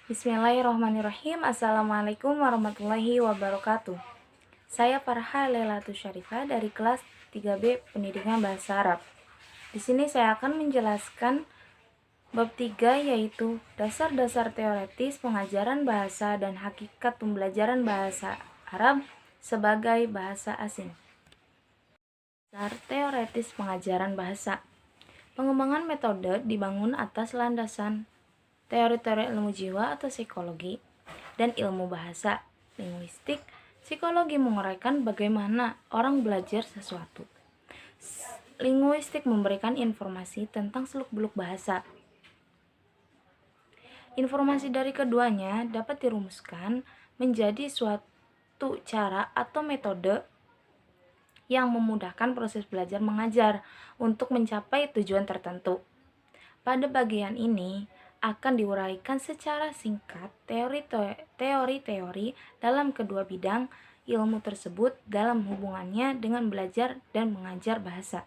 Bismillahirrahmanirrahim. Assalamualaikum warahmatullahi wabarakatuh. Saya Farha Lailatul Syarifah dari kelas 3B Pendidikan Bahasa Arab. Di sini saya akan menjelaskan bab 3, yaitu dasar-dasar teoretis pengajaran bahasa dan hakikat pembelajaran bahasa Arab sebagai bahasa asing. Dasar teoretis pengajaran bahasa. Pengembangan metode dibangun atas landasan teori-teori ilmu jiwa atau psikologi dan ilmu bahasa, linguistik. Psikologi menguraikan bagaimana orang belajar sesuatu. Linguistik memberikan informasi tentang seluk-beluk bahasa. Informasi dari keduanya dapat dirumuskan menjadi suatu cara atau metode yang memudahkan proses belajar mengajar untuk mencapai tujuan tertentu. Pada bagian ini akan diuraikan secara singkat teori-teori dalam kedua bidang ilmu tersebut dalam hubungannya dengan belajar dan mengajar bahasa.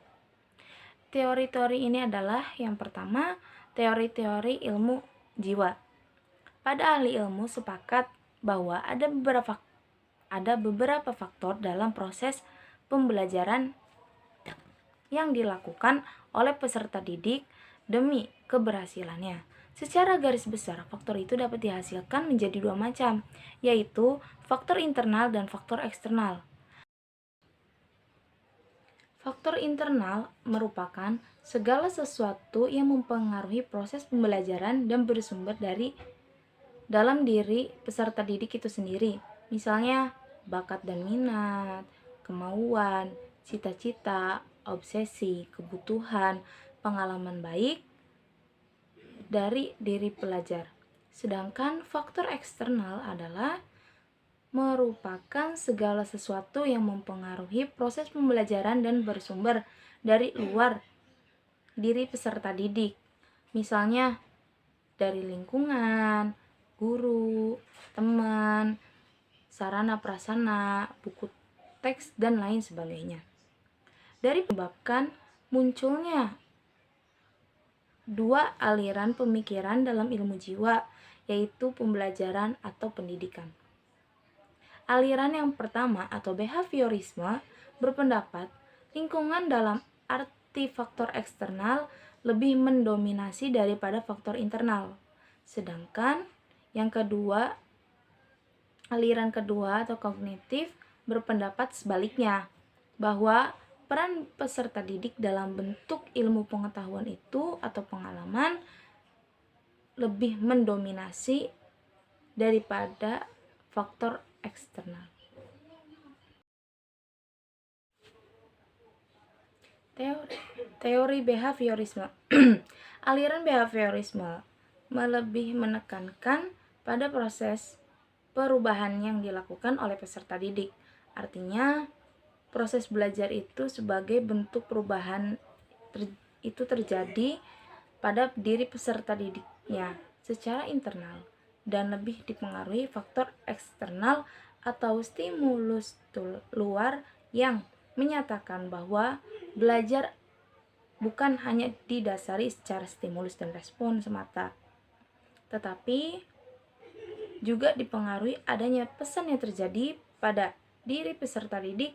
Teori-teori ini adalah yang pertama, teori-teori ilmu jiwa. Pada ahli ilmu sepakat bahwa ada beberapa faktor dalam proses pembelajaran yang dilakukan oleh peserta didik demi keberhasilannya. Secara garis besar, faktor itu dapat dihasilkan menjadi dua macam, yaitu faktor internal dan faktor eksternal. Faktor internal merupakan segala sesuatu yang mempengaruhi proses pembelajaran dan bersumber dari dalam diri peserta didik itu sendiri. Misalnya, bakat dan minat, kemauan, cita-cita, obsesi, kebutuhan, pengalaman baik dari diri pelajar. Sedangkan faktor eksternal adalah merupakan segala sesuatu yang mempengaruhi proses pembelajaran dan bersumber dari luar diri peserta didik. Misalnya dari lingkungan, guru, teman, sarana prasarana, buku teks, dan lain sebagainya. Dari menyebabkan munculnya dua aliran pemikiran dalam ilmu jiwa, yaitu pembelajaran atau pendidikan. Aliran yang pertama atau behaviorisme berpendapat lingkungan dalam arti faktor eksternal lebih mendominasi daripada faktor internal. Sedangkan yang kedua, aliran kedua atau kognitif berpendapat sebaliknya, bahwa peran peserta didik dalam bentuk ilmu pengetahuan itu atau pengalaman lebih mendominasi daripada faktor eksternal. Teori behaviorisme. Aliran behaviorisme lebih menekankan pada proses perubahan yang dilakukan oleh peserta didik. Artinya, proses belajar itu sebagai bentuk perubahan itu terjadi pada diri peserta didiknya secara internal dan lebih dipengaruhi faktor eksternal atau stimulus luar yang menyatakan bahwa belajar bukan hanya didasari secara stimulus dan respon semata, tetapi juga dipengaruhi adanya pesan yang terjadi pada diri peserta didik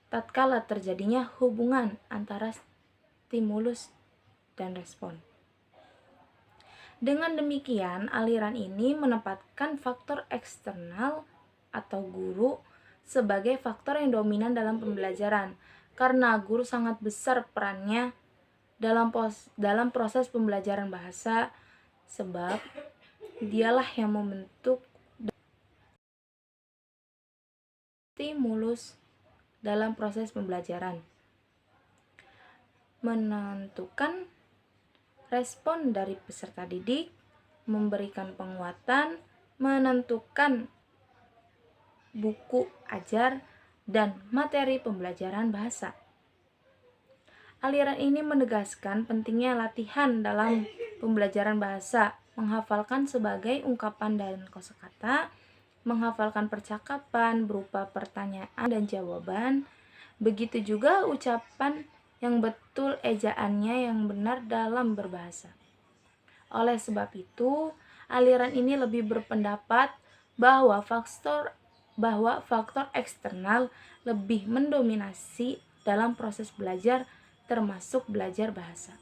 tatkala terjadinya hubungan antara stimulus dan respon. Dengan demikian, aliran ini menempatkan faktor eksternal atau guru sebagai faktor yang dominan dalam pembelajaran, karena guru sangat besar perannya dalam proses pembelajaran bahasa, sebab dialah yang membentuk stimulus dalam proses pembelajaran, menentukan respon dari peserta didik, memberikan penguatan, menentukan buku ajar, dan materi pembelajaran bahasa. Aliran ini menegaskan pentingnya latihan dalam pembelajaran bahasa, menghafalkan sebagai ungkapan dan kosakata, menghafalkan percakapan berupa pertanyaan dan jawaban, begitu juga ucapan yang betul, ejaannya yang benar dalam berbahasa. Oleh sebab itu, Aliran ini lebih berpendapat bahwa faktor eksternal lebih mendominasi dalam proses belajar, termasuk belajar bahasa.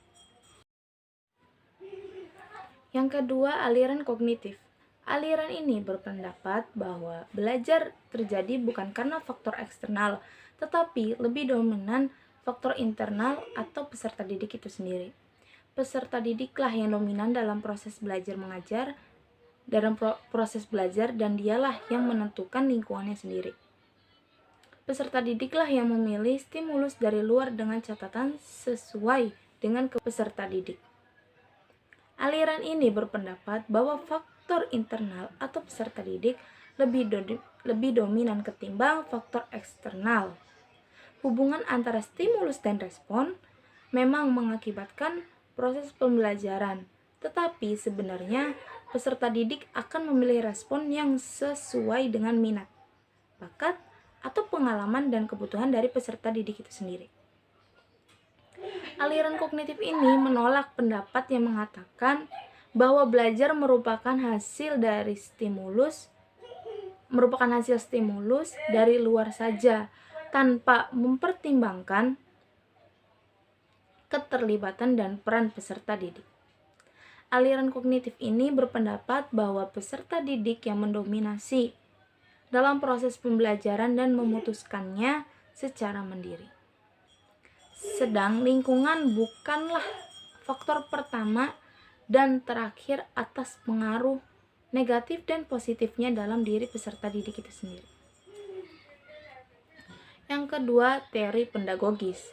Yang kedua, aliran kognitif. Aliran ini berpendapat bahwa belajar terjadi bukan karena faktor eksternal, tetapi lebih dominan faktor internal atau peserta didik itu sendiri. Peserta didiklah yang dominan dalam proses belajar mengajar, dan dialah yang menentukan lingkungannya sendiri. Peserta didiklah yang memilih stimulus dari luar dengan catatan sesuai dengan peserta didik. Aliran ini berpendapat bahwa faktor internal atau peserta didik lebih dominan ketimbang faktor eksternal. Hubungan antara stimulus dan respon memang mengakibatkan proses pembelajaran, tetapi sebenarnya peserta didik akan memilih respon yang sesuai dengan minat, bakat, atau pengalaman dan kebutuhan dari peserta didik itu sendiri. Aliran kognitif ini menolak pendapat yang mengatakan bahwa belajar merupakan hasil stimulus dari luar saja tanpa mempertimbangkan keterlibatan dan peran peserta didik. Aliran kognitif ini berpendapat bahwa peserta didik yang mendominasi dalam proses pembelajaran dan memutuskannya secara mandiri. Sedang lingkungan bukanlah faktor pertama dan terakhir atas pengaruh negatif dan positifnya dalam diri peserta didik itu sendiri. Yang kedua, teori pedagogis.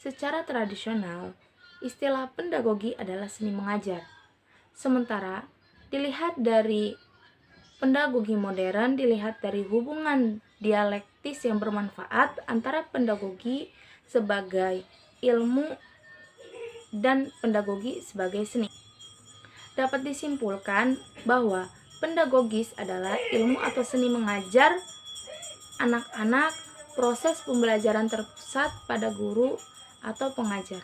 Secara tradisional, istilah pedagogi adalah seni mengajar. Sementara dilihat dari pedagogi modern, dilihat dari hubungan dialektis yang bermanfaat antara pedagogi sebagai ilmu dan pedagogi sebagai seni. Dapat disimpulkan bahwa pedagogis adalah ilmu atau seni mengajar anak-anak. Proses pembelajaran terpusat pada guru atau pengajar.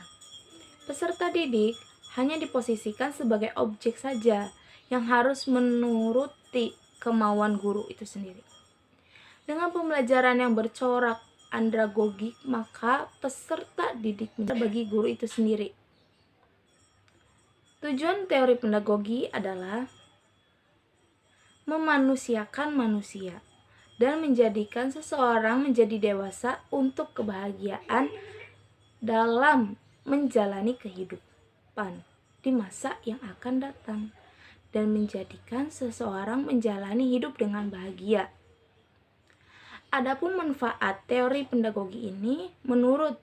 Peserta didik hanya diposisikan sebagai objek saja yang harus menuruti kemauan guru itu sendiri. Dengan pembelajaran yang bercorak andragogik, maka peserta didik bagi guru itu sendiri. Tujuan teori pedagogi adalah memanusiakan manusia dan menjadikan seseorang menjadi dewasa untuk kebahagiaan dalam menjalani kehidupan di masa yang akan datang, dan menjadikan seseorang menjalani hidup dengan bahagia. Adapun manfaat teori pedagogi ini menurut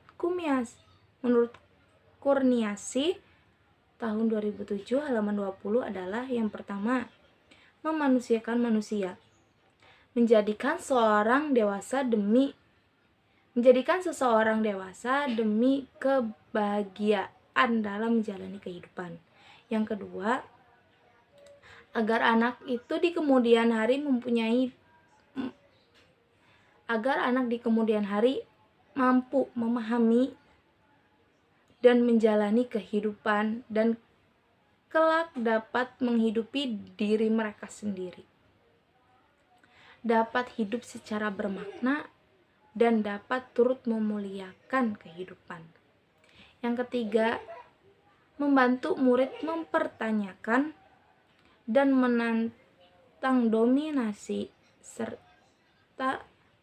Kurniasi tahun 2007 halaman 20 adalah yang pertama, memanusiakan manusia. Menjadikan seseorang dewasa demi kebahagiaan dalam menjalani kehidupan. Yang kedua, agar anak di kemudian hari mampu memahami dan menjalani kehidupan dan kelak dapat menghidupi diri mereka sendiri, dapat hidup secara bermakna, dan dapat turut memuliakan kehidupan. Yang ketiga, membantu murid mempertanyakan dan menantang dominasi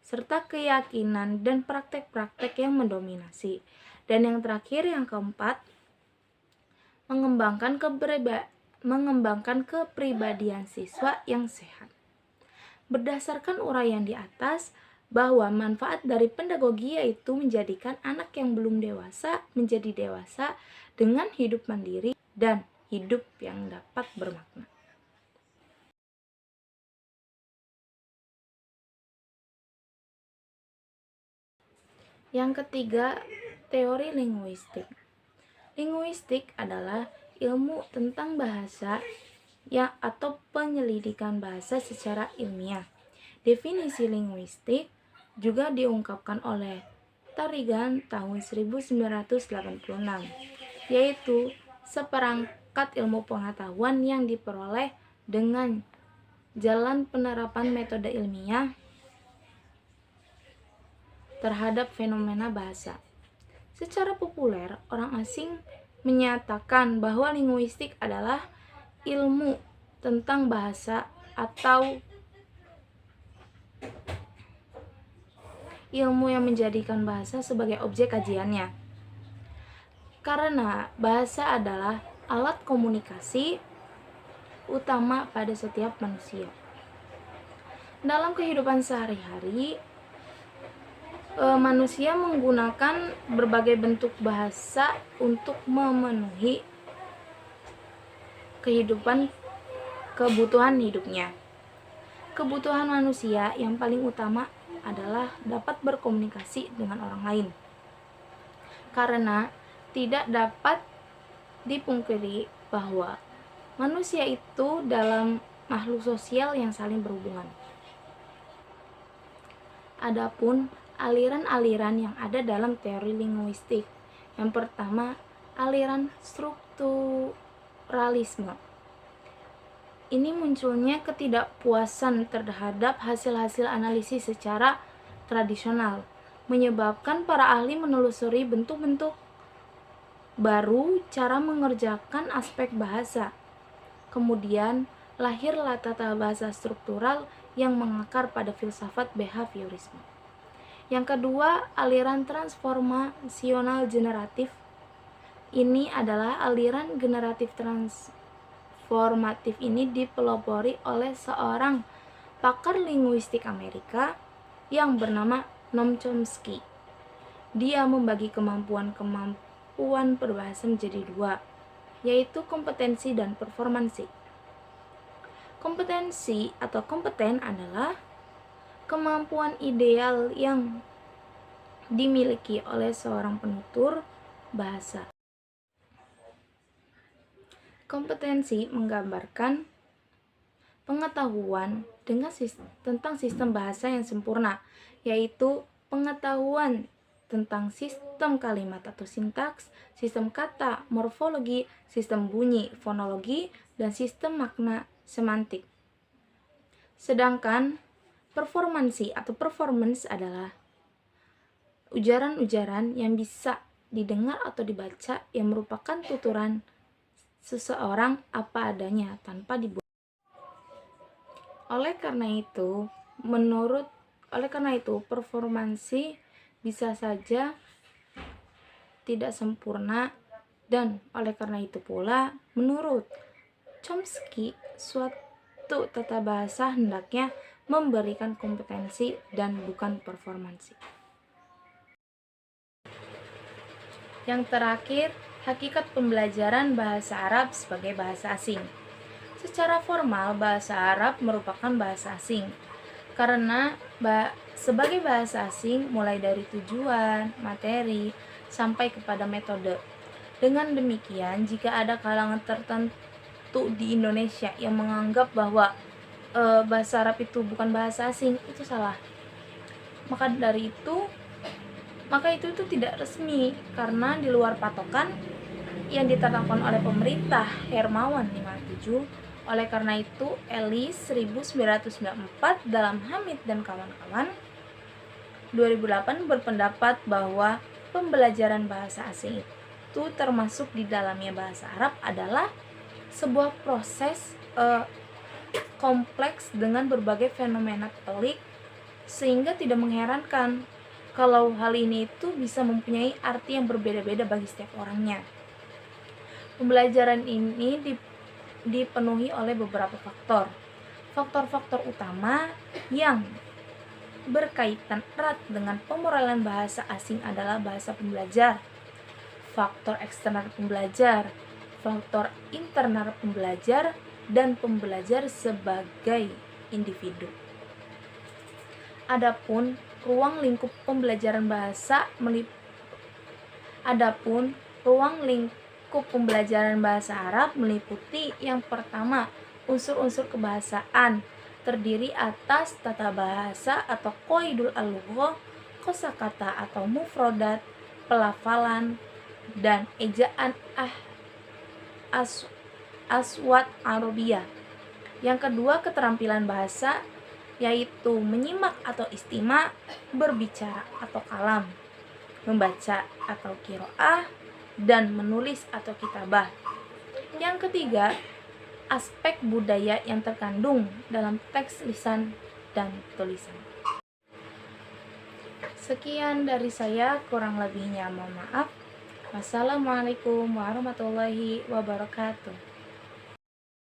serta keyakinan dan praktek-praktek yang mendominasi. Dan yang terakhir, yang keempat, mengembangkan kepribadian siswa yang sehat. Berdasarkan uraian di atas, bahwa manfaat dari pedagogi yaitu menjadikan anak yang belum dewasa menjadi dewasa dengan hidup mandiri dan hidup yang dapat bermakna. Yang ketiga, teori linguistik. Linguistik adalah ilmu tentang bahasa atau penyelidikan bahasa secara ilmiah. Definisi linguistik juga diungkapkan oleh Tarigan tahun 1986, yaitu seperangkat ilmu pengetahuan yang diperoleh dengan jalan penerapan metode ilmiah terhadap fenomena bahasa. Secara populer, orang asing menyatakan bahwa linguistik adalah ilmu tentang bahasa atau ilmu yang menjadikan bahasa sebagai objek kajiannya. Karena bahasa adalah alat komunikasi utama pada setiap manusia. Dalam kehidupan sehari-hari, manusia menggunakan berbagai bentuk bahasa untuk memenuhi kebutuhan hidupnya. Kebutuhan manusia yang paling utama adalah dapat berkomunikasi dengan orang lain. Karena tidak dapat dipungkiri bahwa manusia itu dalam makhluk sosial yang saling berhubungan. Adapun aliran-aliran yang ada dalam teori linguistik. Yang pertama, aliran strukturalisme. Ini munculnya ketidakpuasan terhadap hasil-hasil analisis secara tradisional, menyebabkan para ahli menelusuri bentuk-bentuk baru cara mengerjakan aspek bahasa. Kemudian lahirlah tata bahasa struktural yang mengakar pada filsafat behaviorisme. Yang kedua, aliran transformasional generatif. Ini adalah aliran generatif transformatif ini dipelopori oleh seorang pakar linguistik Amerika yang bernama Noam Chomsky. Dia membagi kemampuan berbahasa menjadi dua, yaitu kompetensi dan performansi. Kompetensi atau kompeten adalah kemampuan ideal yang dimiliki oleh seorang penutur bahasa. Kompetensi menggambarkan pengetahuan tentang sistem bahasa yang sempurna, yaitu pengetahuan tentang sistem kalimat atau sintaks, sistem kata, morfologi, sistem bunyi, fonologi, dan sistem makna semantik. Sedangkan performansi atau performance adalah ujaran-ujaran yang bisa didengar atau dibaca yang merupakan tuturan seseorang apa adanya tanpa dibuat. Oleh karena itu, performansi bisa saja tidak sempurna, dan oleh karena itu pula, menurut Chomsky, suatu tata bahasa hendaknya memberikan kompetensi dan bukan performansi. Yang terakhir, hakikat pembelajaran bahasa Arab sebagai bahasa asing. Secara formal, bahasa Arab merupakan bahasa asing karena sebagai bahasa asing mulai dari tujuan, materi, sampai kepada metode. Dengan demikian, jika ada kalangan tertentu di Indonesia yang menganggap bahwa bahasa Arab itu bukan bahasa asing, itu salah. Maka itu tidak resmi karena di luar patokan yang ditetapkan oleh pemerintah Hermawan 57. Oleh karena itu, Ellis 1994 dalam Hamid dan kawan-kawan 2008 berpendapat bahwa pembelajaran bahasa asing itu termasuk di dalamnya bahasa Arab adalah sebuah proses kompleks dengan berbagai fenomena pelik, sehingga tidak mengherankan kalau hal ini itu bisa mempunyai arti yang berbeda-beda bagi setiap orangnya. Pembelajaran ini dipenuhi oleh beberapa faktor. Faktor-faktor utama yang berkaitan erat dengan pemoralan bahasa asing adalah bahasa pembelajar, faktor eksternal pembelajar, faktor internal pembelajar, dan pembelajar sebagai individu. Adapun ruang lingkup pembelajaran bahasa Arab meliputi yang pertama, unsur-unsur kebahasaan, terdiri atas tata bahasa atau qaidul al-lughah, kosakata atau mufradat, pelafalan, dan ejaan aswat Arabiyah. Yang kedua, keterampilan bahasa, yaitu menyimak atau istima, berbicara atau kalam, membaca atau qiraah, dan menulis atau kitabah. Yang ketiga, aspek budaya yang terkandung dalam teks lisan dan tulisan. Sekian dari saya, kurang lebihnya mohon maaf. Wassalamualaikum warahmatullahi wabarakatuh.